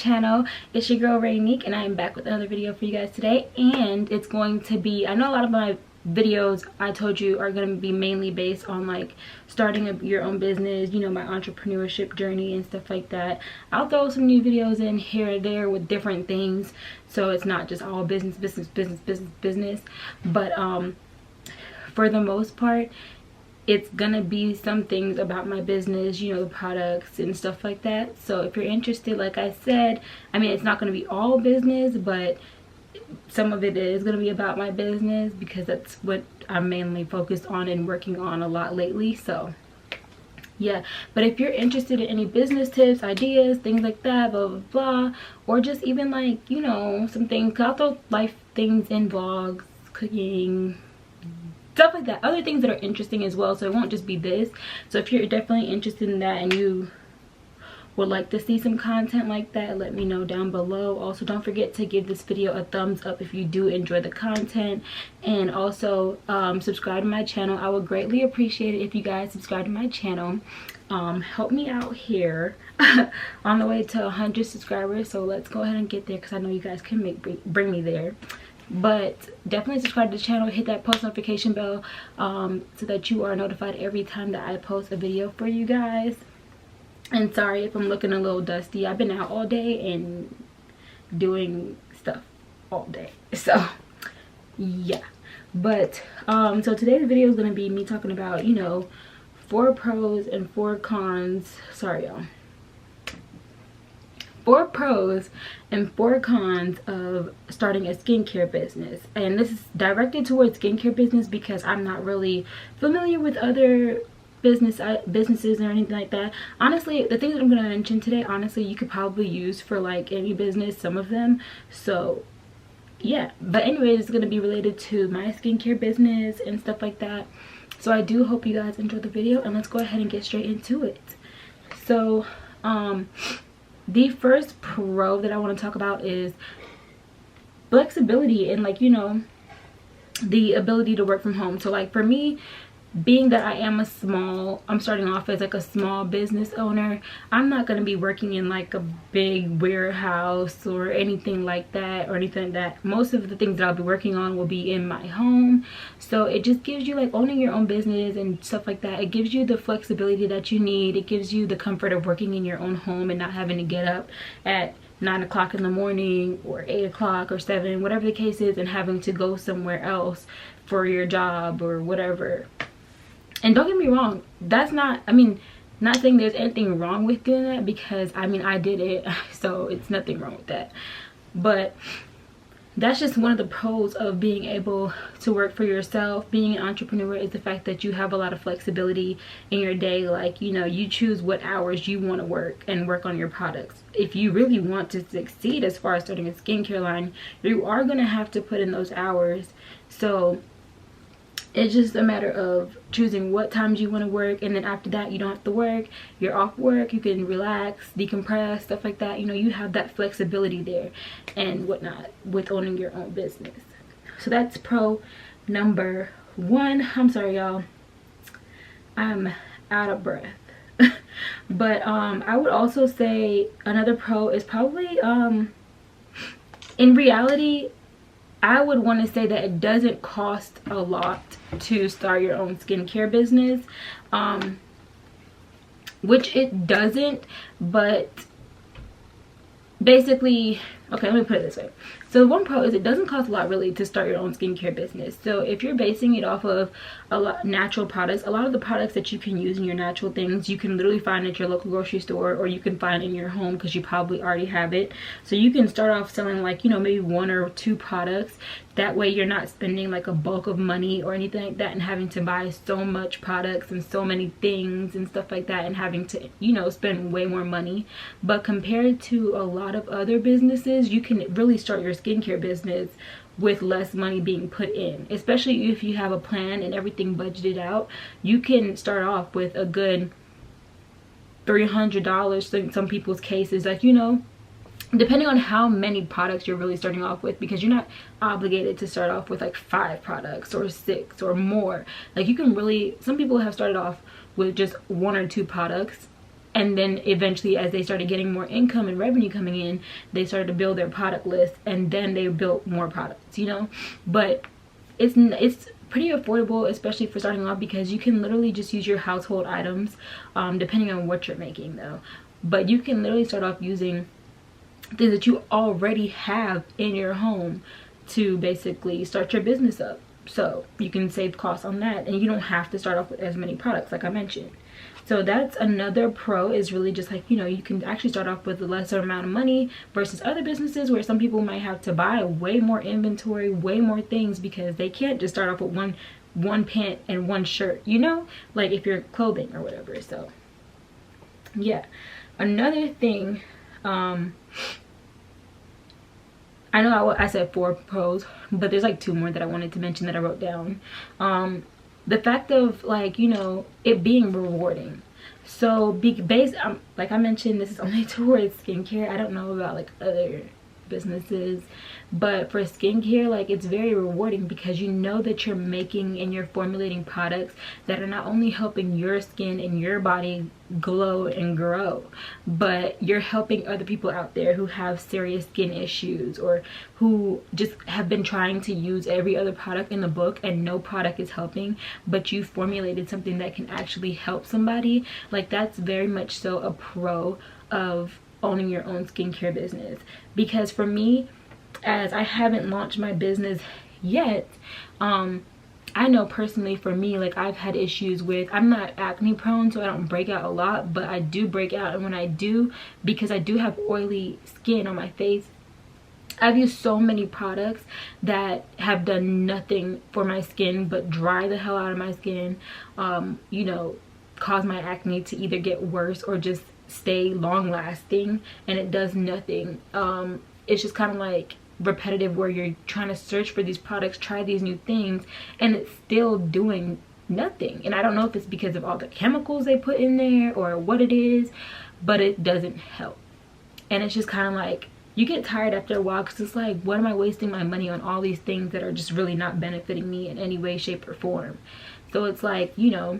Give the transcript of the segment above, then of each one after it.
channel. It's your girl Rainique, and I am back with another video for you guys today. And it's going to be, I know a lot of my videos I told you are going to be mainly based on like starting your own business, you know, my entrepreneurship journey and stuff like that. I'll throw some new videos in here and there with different things, so it's not just all business. But for the most part, it's gonna be some things about my business, you know, the products and stuff like that. So if you're interested, like I said, I mean, it's not gonna be all business, but some of it is gonna be about my business because that's what I'm mainly focused on and working on a lot lately. So yeah, but if you're interested in any business tips, ideas, things like that, blah blah blah, or just even like, you know, some things, I'll throw life things in vlogs, cooking, stuff like that, other things that are interesting as well, so it won't just be this. So if you're definitely interested in that and you would like to see some content like that, let me know down below. Also, don't forget to give this video a thumbs up if you do enjoy the content, and also subscribe to my channel. I would greatly appreciate it if you guys subscribe to my channel. Help me out here on the way to 100 subscribers, so let's go ahead and get there because I know you guys can bring me there. But definitely subscribe to the channel, hit that post notification bell so that you are notified every time that I post a video for you guys. And sorry if I'm looking a little dusty, I've been out all day and doing stuff all day, so yeah. But so today's video is going to be me talking about, you know, 4 pros and 4 cons. Sorry y'all, 4 pros and 4 cons of starting a skincare business. And this is directed towards skincare business because I'm not really familiar with other businesses or anything like that. Honestly, the things that I'm going to mention today, honestly, you could probably use for like any business, some of them. So yeah, but anyways, it's going to be related to my skincare business and stuff like that. So I do hope you guys enjoy the video, and let's go ahead and get straight into it. So the first pro that I want to talk about is flexibility and, like, you know, the ability to work from home. So like for me, being that I'm starting off as like a small business owner, I'm not going to be working in like a big warehouse or anything like that, Most of the things that I'll be working on will be in my home. So it just gives you, like, owning your own business and stuff like that, it gives you the flexibility that you need. It gives you the comfort of working in your own home and not having to get up at 9 o'clock in the morning or 8 o'clock or 7, whatever the case is, and having to go somewhere else for your job or whatever. And don't get me wrong, that's not, I mean, not saying there's anything wrong with doing that, because I mean, I did it, so it's nothing wrong with that. But that's just one of the pros of being able to work for yourself. Being an entrepreneur is the fact that you have a lot of flexibility in your day. Like, you know, you choose what hours you want to work and work on your products. If you really want to succeed as far as starting a skincare line, you are going to have to put in those hours. So it's just a matter of choosing what times you want to work, and then after that you don't have to work, you're off work, you can relax, decompress, stuff like that. You know, you have that flexibility there and whatnot with owning your own business. So that's pro number 1. I'm sorry y'all, I'm out of breath. But I would also say another pro is probably in reality, I would want to say that it doesn't cost a lot to start your own skincare business, which it doesn't, but basically, okay, let me put it this way. So one pro is it doesn't cost a lot really to start your own skincare business. So if you're basing it off of a lot natural products, a lot of the products that you can use in your natural things, you can literally find at your local grocery store, or you can find in your home because you probably already have it. So you can start off selling, like, you know, maybe 1 or 2 products. That way you're not spending like a bulk of money or anything like that, and having to buy so much products and so many things and stuff like that, and having to, you know, spend way more money. But compared to a lot of other businesses, you can really start your skincare business with less money being put in, especially if you have a plan and everything budgeted out. You can start off with a good $300 in some people's cases, like, you know, depending on how many products you're really starting off with, because you're not obligated to start off with like 5 products or 6 or more. Like, you can really, some people have started off with just 1 or 2 products And then eventually, as they started getting more income and revenue coming in, they started to build their product list, and then they built more products, you know. But it's pretty affordable, especially for starting off, because you can literally just use your household items, depending on what you're making though. But you can literally start off using things that you already have in your home to basically start your business up. So you can save costs on that, and you don't have to start off with as many products like I mentioned. So that's another pro, is really just like, you know, you can actually start off with a lesser amount of money versus other businesses where some people might have to buy way more inventory, way more things, because they can't just start off with one pant and one shirt, you know, like if you're clothing or whatever. So yeah, another thing, I know I said 4 pros, but there's like 2 more that I wanted to mention that I wrote down. The fact of, like, you know, it being rewarding. So based, like I mentioned, this is only towards skincare. I don't know about like other businesses, but for skincare, like, it's very rewarding because you know that you're making and you're formulating products that are not only helping your skin and your body glow and grow, but you're helping other people out there who have serious skin issues, or who just have been trying to use every other product in the book and no product is helping, but you formulated something that can actually help somebody. Like, that's very much so a pro of owning your own skincare business. Because for me, as I haven't launched my business yet, I know personally for me, like, I've had issues with, I'm not acne prone, so I don't break out a lot, but I do break out. And when I do, because I do have oily skin on my face, I've used so many products that have done nothing for my skin but dry the hell out of my skin, you know, cause my acne to either get worse or just stay long lasting, and it does nothing. It's just kind of like repetitive, where you're trying to search for these products, try these new things, and it's still doing nothing. And I don't know if it's because of all the chemicals they put in there or what it is, but it doesn't help. And it's just kind of like, you get tired after a while, because it's like, what am I wasting my money on all these things that are just really not benefiting me in any way, shape, or form? So it's like, you know,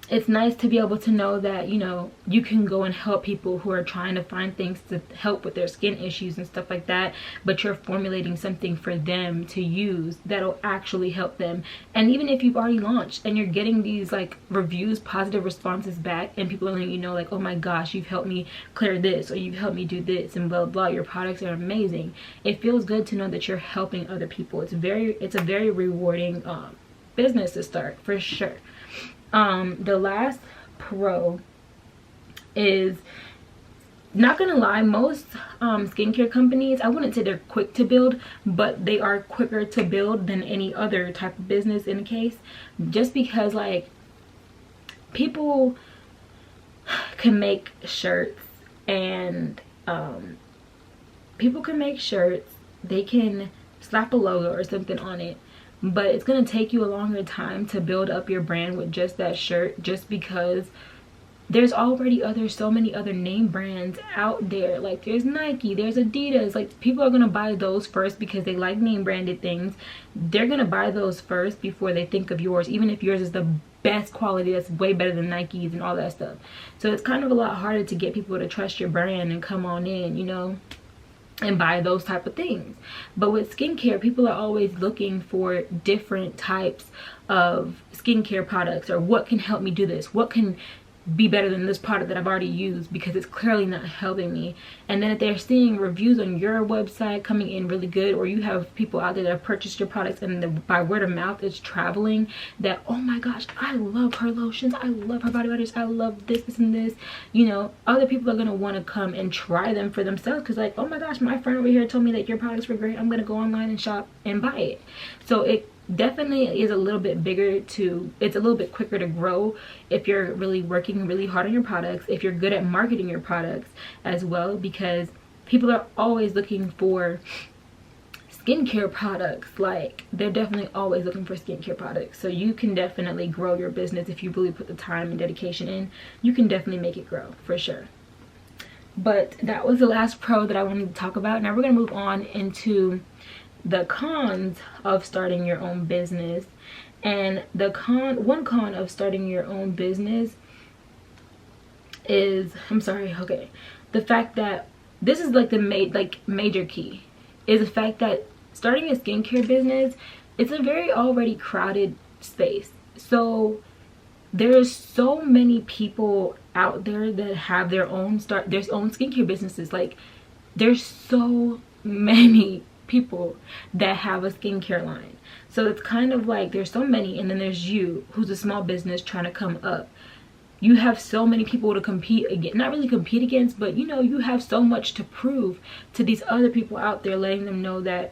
it's nice to be able to know that, you know, you can go and help people who are trying to find things to help with their skin issues and stuff like that, but you're formulating something for them to use that'll actually help them. And even if you've already launched and you're getting these like reviews, positive responses back, and people are letting you know, like, oh my gosh, you've helped me clear this, or you've helped me do this, and blah blah, your products are amazing. It feels good to know that you're helping other people. It's a very rewarding business to start, for sure. The last pro is, not gonna lie, most skincare companies, I wouldn't say they're quick to build, but they are quicker to build than any other type of business in a case, just because, like, people can make shirts, and they can slap a logo or something on it, but it's going to take you a longer time to build up your brand with just that shirt, just because there's already so many other name brands out there. Like, there's Nike, there's Adidas. Like, people are going to buy those first because they like name branded things. They're going to buy those first before they think of yours, even if yours is the best quality, that's way better than Nike's and all that stuff. So it's kind of a lot harder to get people to trust your brand and come on in, you know, and buy those type of things. But with skincare, people are always looking for different types of skincare products, or what can help me do this, what can be better than this product that I've already used, because it's clearly not helping me. And then if they're seeing reviews on your website coming in really good, or you have people out there that have purchased your products, and by word of mouth it's traveling, that, oh my gosh, I love her lotions, I love her body butters, I love this and this, you know, other people are going to want to come and try them for themselves, because, like, oh my gosh, my friend over here told me that your products were great, I'm going to go online and shop and buy it. So it definitely is a little bit it's a little bit quicker to grow if you're really working really hard on your products, if you're good at marketing your products as well, because people are always looking for skincare products. Like, they're definitely always looking for skincare products. So you can definitely grow your business if you really put the time and dedication in. You can definitely make it grow, for sure. But that was the last pro that I wanted to talk about. Now we're going to move on into the cons of starting your own business. And one con of starting your own business is, I'm sorry, okay, the fact that this is like the major key is the fact that starting a skincare business, it's a very already crowded space. So there's so many people out there that have their own skincare businesses. Like, there's so many people that have a skincare line. So it's kind of like there's so many, and then there's you, who's a small business trying to come up. You have so many people to compete against, not really compete against, but you know, you have so much to prove to these other people out there, letting them know that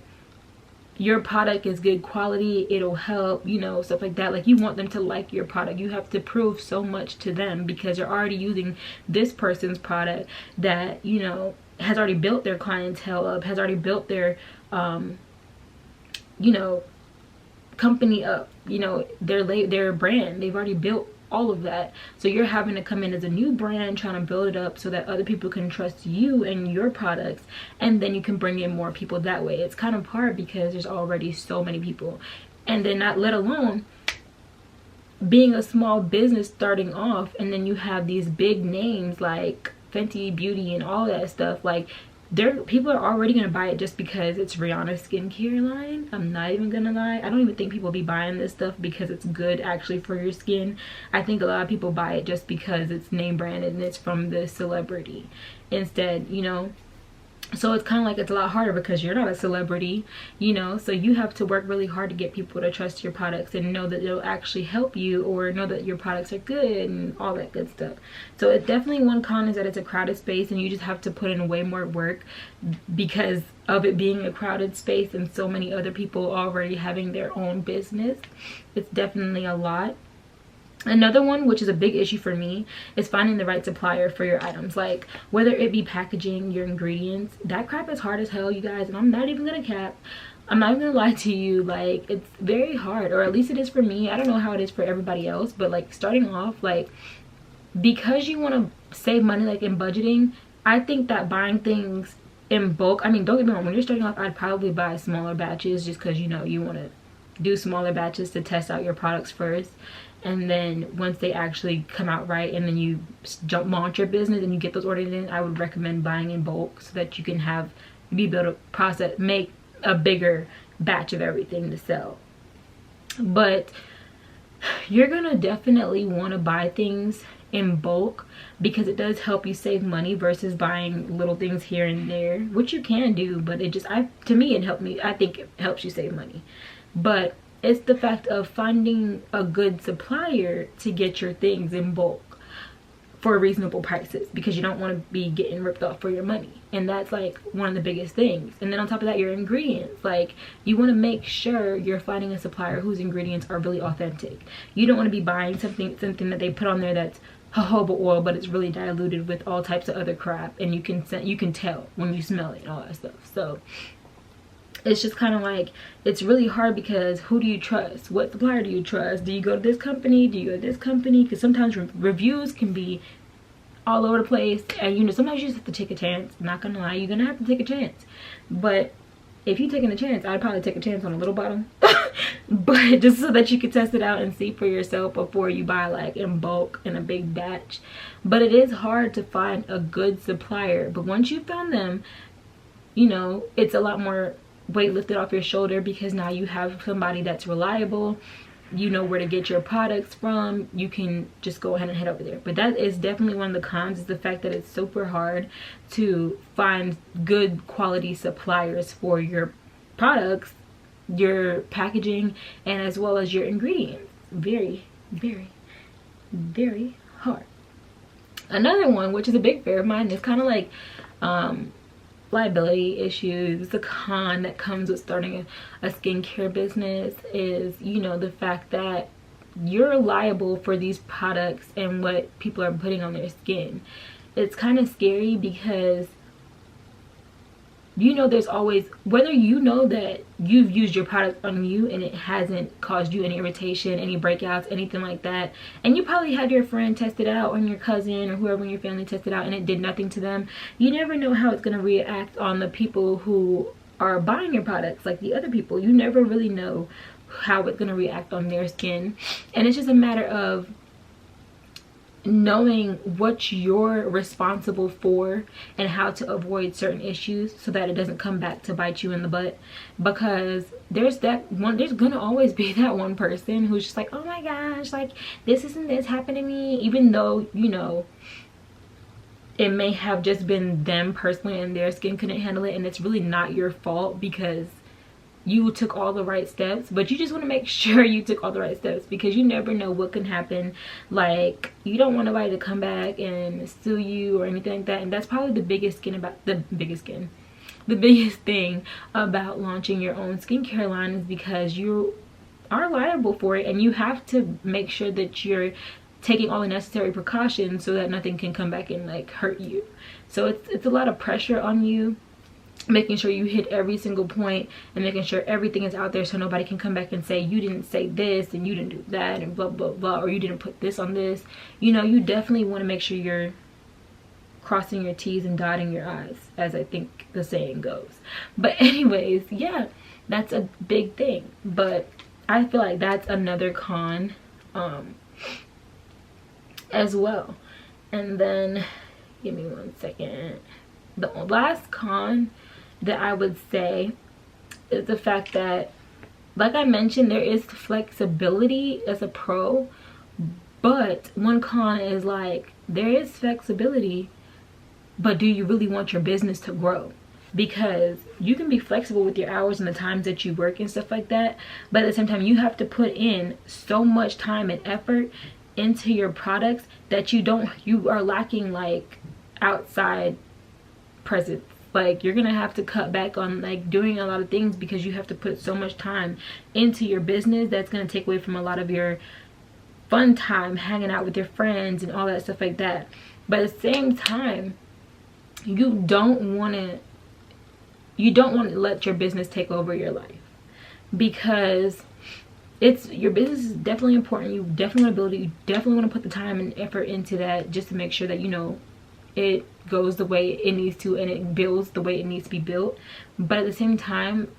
your product is good quality, it'll help, you know, stuff like that. Like, you want them to like your product. You have to prove so much to them because you're already using this person's product that, you know, has already built their clientele up, has already built their you know, company up, you know, their brand. They've already built all of that. So you're having to come in as a new brand, trying to build it up so that other people can trust you and your products, and then you can bring in more people that way. It's kind of hard because there's already so many people, and then not let alone being a small business starting off, and then you have these big names like Fenty Beauty and all that stuff. Like, people are already gonna buy it just because it's Rihanna's skincare line. I'm not even gonna lie, I don't even think people be buying this stuff because it's good actually for your skin. I think a lot of people buy it just because it's name branded and it's from the celebrity instead, you know. So it's kind of like, it's a lot harder because you're not a celebrity, you know, so you have to work really hard to get people to trust your products and know that it'll actually help you, or know that your products are good and all that good stuff. So it's definitely, one con is that it's a crowded space and you just have to put in way more work because of it being a crowded space and so many other people already having their own business. It's definitely a lot. Another one, which is a big issue for me, is finding the right supplier for your items. Like, whether it be packaging, your ingredients, that crap is hard as hell, you guys. And I'm not even gonna cap, I'm not even gonna lie to you, like, it's very hard, or at least it is for me. I don't know how it is for everybody else, but like, starting off, like, because you want to save money, like in budgeting, I think that buying things in bulk, I mean, don't get me wrong, when you're starting off, I'd probably buy smaller batches just because, you know, you want to do smaller batches to test out your products first. And then once they actually come out right, and then you launch your business and you get those orders in, I would recommend buying in bulk so that you can be able to make a bigger batch of everything to sell. But you're gonna definitely want to buy things in bulk because it does help you save money versus buying little things here and there, which you can do, but it just, to me, it helped me. I think it helps you save money. But it's the fact of finding a good supplier to get your things in bulk for reasonable prices, because you don't want to be getting ripped off for your money. And that's like one of the biggest things. And then on top of that, your ingredients, like, you want to make sure you're finding a supplier whose ingredients are really authentic. You don't want to be buying something that they put on there that's jojoba oil, but it's really diluted with all types of other crap, and you can tell when you smell it and all that stuff. So it's just kind of like, it's really hard because who do you trust? What supplier do you trust? Do you go to this company? Do you go to this company? Because sometimes reviews can be all over the place, and you know, sometimes you just have to take a chance. I'm not gonna lie, you're gonna have to take a chance. But if you're taking a chance, I'd probably take a chance on a little bottle. But just so that you can test it out and see for yourself before you buy like in bulk in a big batch. But it is hard to find a good supplier. But once you found them, you know, it's a lot more weight lifted off your shoulder because now you have somebody that's reliable. You know where to get your products from. You can just go ahead and head over there. But that is definitely one of the cons, is the fact that it's super hard to find good quality suppliers for your products, your packaging, and as well as your ingredients. Very, very, very hard. Another one, which is a big fear of mine, is kind of like liability issues. It's a con that comes with starting a skincare business, is, you know, the fact that you're liable for these products and what people are putting on their skin. It's kind of scary because, you know, there's always, whether you know that you've used your product on you and it hasn't caused you any irritation, any breakouts, anything like that, and you probably had your friend test it out, or your cousin or whoever in your family test it out, and it did nothing to them, you never know how it's going to react on the people who are buying your products, like the other people. You never really know how it's going to react on their skin. And it's just a matter of knowing what you're responsible for and how to avoid certain issues so that it doesn't come back to bite you in the butt. Because there's gonna always be that one person who's just like, oh my gosh, like this happened to me, even though, you know, it may have just been them personally and their skin couldn't handle it, and it's really not your fault because you took all the right steps. But you just want to make sure you took all the right steps, because you never know what can happen. Like, you don't want nobody to come back and sue you or anything like that. And that's probably the biggest thing about launching your own skincare line, is because you are liable for it, and you have to make sure that you're taking all the necessary precautions so that nothing can come back and like hurt you. So it's a lot of pressure on you, making sure you hit every single point and making sure everything is out there so nobody can come back and say you didn't say this and you didn't do that and blah blah blah, or you didn't put this on this. You know, you definitely want to make sure you're crossing your T's and dotting your I's, as I think the saying goes. But anyways, yeah, that's a big thing. But I feel like that's another con as well. And then give me 1 second. The last con that I would say is the fact that, like I mentioned, there is flexibility as a pro, but one con is like, there is flexibility, but do you really want your business to grow? Because you can be flexible with your hours and the times that you work and stuff like that, but at the same time you have to put in so much time and effort into your products that you are lacking like outside presence. Like, you're gonna have to cut back on like doing a lot of things because you have to put so much time into your business that's gonna take away from a lot of your fun time hanging out with your friends and all that stuff like that. But at the same time, you don't want to let your business take over your life, because your business is definitely important. You definitely want to build it. You definitely want to put the time and effort into that, just to make sure that, you know, it goes the way it needs to and it builds the way it needs to be built. But at the same time,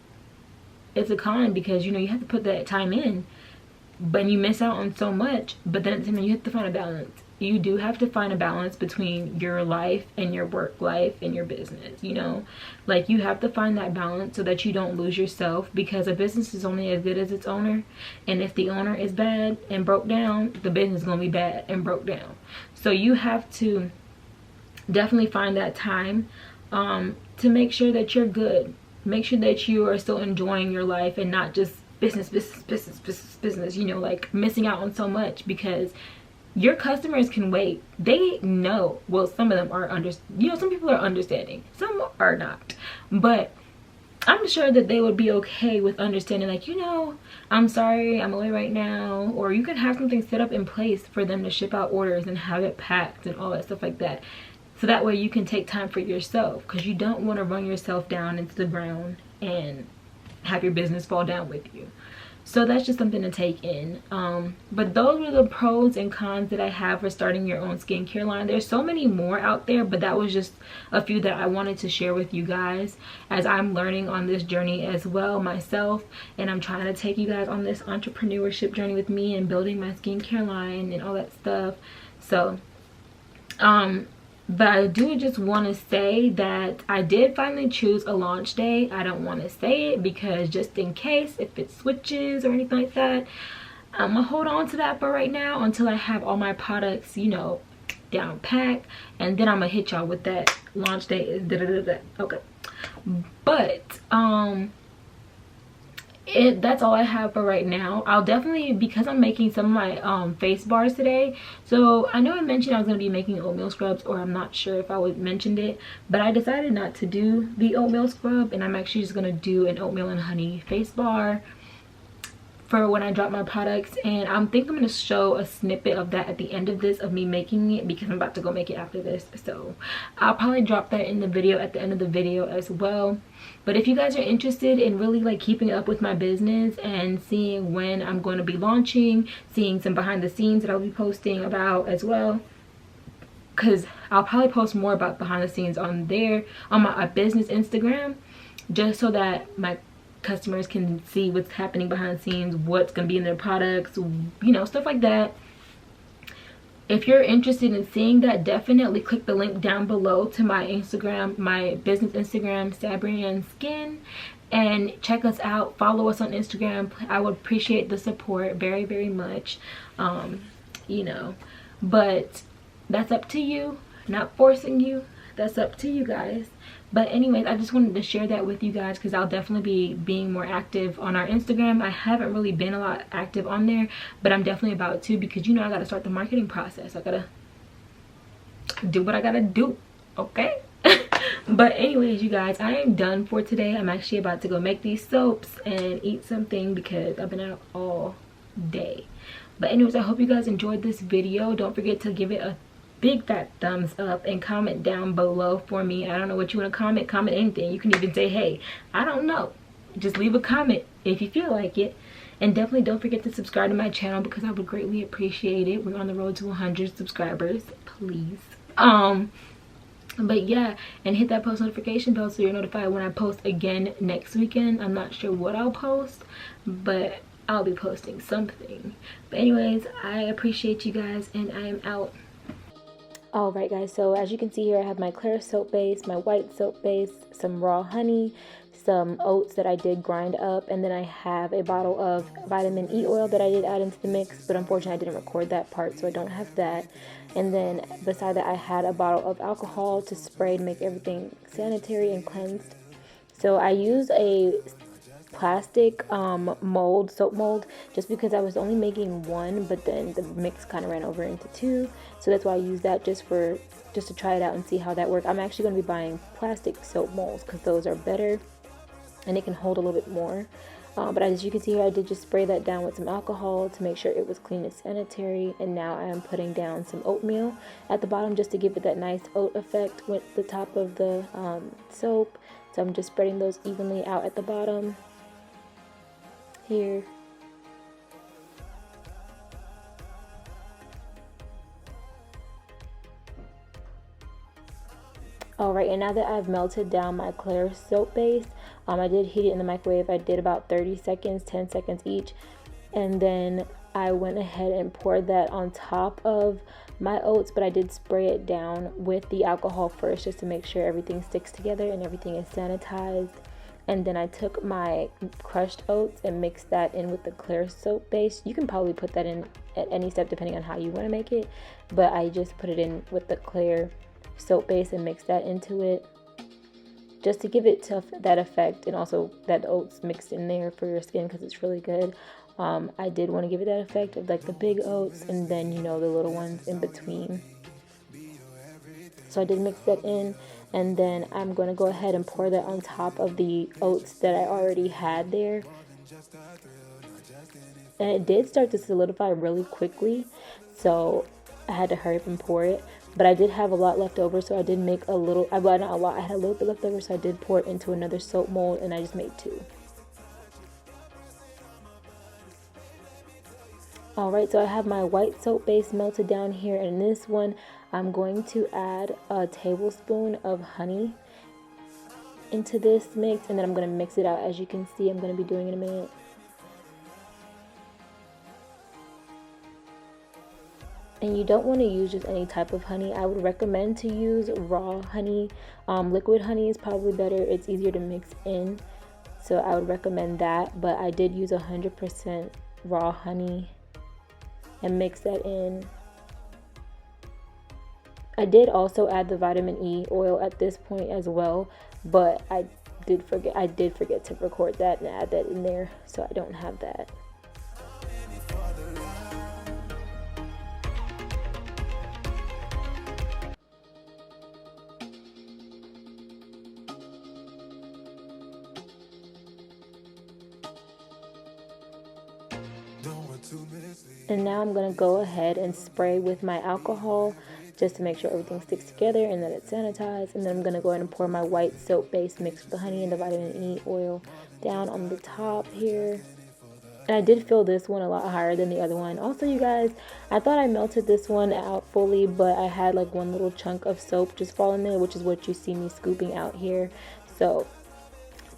it's a con, because, you know, you have to put that time in, but you miss out on so much. But then at the same time, you have to find a balance. You do have to find a balance between your life and your work life and your business, you know. Like, you have to find that balance so that you don't lose yourself, because a business is only as good as its owner. And if the owner is bad and broke down, the business is going to be bad and broke down. So you have to definitely find that time to make sure that you're good. Make sure that you are still enjoying your life and not just business, you know, like missing out on so much, because your customers can wait. They know, well, some of them are some people are understanding, some are not, but I'm sure that they would be okay with understanding, like, you know, I'm sorry, I'm away right now. Or you can have something set up in place for them to ship out orders and have it packed and all that stuff like that. So that way you can take time for yourself, because you don't want to run yourself down into the ground and have your business fall down with you. So that's just something to take in. But those were the pros and cons that I have for starting your own skincare line. There's so many more out there, but that was just a few that I wanted to share with you guys, as I'm learning on this journey as well myself, and I'm trying to take you guys on this entrepreneurship journey with me and building my skincare line and all that stuff. So but I do just want to say that I did finally choose a launch day. I don't want to say it, because just in case if it switches or anything like that, I'm gonna hold on to that for right now until I have all my products, you know, down packed, and then I'm gonna hit y'all with that launch day is okay. But that's all I have for right now. I'll definitely, because I'm making some of my face bars today, so I know I mentioned I was going to be making oatmeal scrubs, or I'm not sure if I mentioned it, but I decided not to do the oatmeal scrub, and I'm actually just going to do an oatmeal and honey face bar for when I drop my products. And I'm going to show a snippet of that at the end of this, of me making it, because I'm about to go make it after this. So I'll probably drop that in the video at the end of the video as well. But if you guys are interested in really like keeping up with my business and seeing when I'm going to be launching, seeing some behind the scenes that I'll be posting about as well, because I'll probably post more about behind the scenes on my business Instagram, just so that my customers can see what's happening behind the scenes, what's going to be in their products, you know, stuff like that. if you're interested in seeing that, definitely click the link down below to my Instagram, my business Instagram, Sabrian Skin, and check us out. Follow us on Instagram. I would appreciate the support very, very much. You know, but that's up to you. Not forcing you. That's up to you guys. But anyways, I just wanted to share that with you guys because I'll definitely be being more active on our Instagram. I haven't really been a lot active on there, but I'm definitely about to, because you know I gotta start the marketing process. I gotta do what I gotta do, okay? But anyways, you guys, I am done for today. I'm actually about to go make these soaps and eat something because I've been out all day. But anyways, I hope you guys enjoyed this video. Don't forget to give it a big fat thumbs up and comment down below for me. I don't know what you want to comment. Comment anything. You can even say, hey, I don't know. Just leave a comment if you feel like it. And definitely don't forget to subscribe to my channel because I would greatly appreciate it. We're on the road to 100 subscribers, please. But yeah, and hit that post notification bell so you're notified when I post again next weekend. I'm not sure what I'll post, but I'll be posting something. But anyways, I appreciate you guys and I am out. Alright guys, so as you can see here, I have my clear soap base, my white soap base, some raw honey, some oats that I did grind up, and then I have a bottle of vitamin E oil that I did add into the mix, but unfortunately I didn't record that part, so I don't have that. And then beside that I had a bottle of alcohol to spray to make everything sanitary and cleansed. So I used a plastic mold, soap mold, just because I was only making one, but then the mix kind of ran over into two, so that's why I used that just to try it out and see how that worked. I'm actually going to be buying plastic soap molds because those are better and it can hold a little bit more. But as you can see here, I did just spray that down with some alcohol to make sure it was clean and sanitary. And now I am putting down some oatmeal at the bottom just to give it that nice oat effect with the top of the soap. So I'm just spreading those evenly out at the bottom here. Alright, and now that I've melted down my clear soap base, I did heat it in the microwave. I did about 30 seconds, 10 seconds each, and then I went ahead and poured that on top of my oats, but I did spray it down with the alcohol first just to make sure everything sticks together and everything is sanitized. And then I took my crushed oats and mixed that in with the clear soap base. You can probably put that in at any step depending on how you want to make it, but I just put it in with the clear soap base and mix that into it just to give it that effect, and also that the oats mixed in there for your skin because it's really good. I did want to give it that effect of like the big oats and then, you know, the little ones in between. So I did mix that in, and then I'm going to go ahead and pour that on top of the oats that I already had there. And it did start to solidify really quickly, so I had to hurry up and pour it. But I did have a lot left over, so I did make a little, well, not a lot, I had a little bit left over, so I did pour it into another soap mold, and I just made two. Alright, so I have my white soap base melted down here, and in this one, I'm going to add a tablespoon of honey into this mix, and then I'm going to mix it out. As you can see, I'm going to be doing in a minute. And you don't want to use just any type of honey. I would recommend to use raw honey. Liquid honey is probably better. It's easier to mix in, so I would recommend that. But I did use 100% raw honey and mix that in. I did also add the vitamin E oil at this point as well, but I did forget to record that and add that in there, so I don't have that. And now I'm going to go ahead and spray with my alcohol just to make sure everything sticks together and that it's sanitized. And then I'm going to go ahead and pour my white soap base mixed with the honey and the vitamin E oil down on the top here. And I did fill this one a lot higher than the other one. Also, you guys, I thought I melted this one out fully, but I had like one little chunk of soap just fall in there, which is what you see me scooping out here. So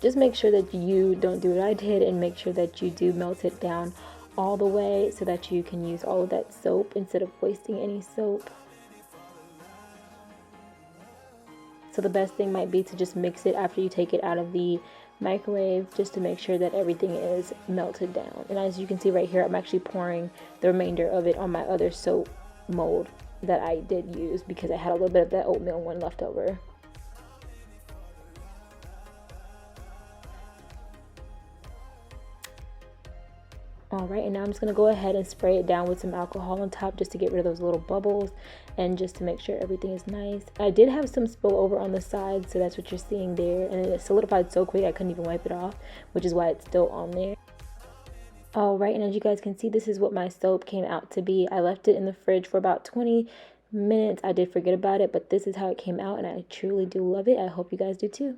just make sure that you don't do what I did and make sure that you do melt it down all the way so that you can use all of that soap instead of wasting any soap. So the best thing might be to just mix it after you take it out of the microwave, just to make sure that everything is melted down. And as you can see right here, I'm actually pouring the remainder of it on my other soap mold that I did use because I had a little bit of that oatmeal one left over. Alright, and now I'm just going to go ahead and spray it down with some alcohol on top just to get rid of those little bubbles and just to make sure everything is nice. I did have some spill over on the side, so that's what you're seeing there. And it solidified so quick I couldn't even wipe it off, which is why it's still on there. Alright, and as you guys can see, this is what my soap came out to be. I left it in the fridge for about 20 minutes. I did forget about it, but this is how it came out, and I truly do love it. I hope you guys do too.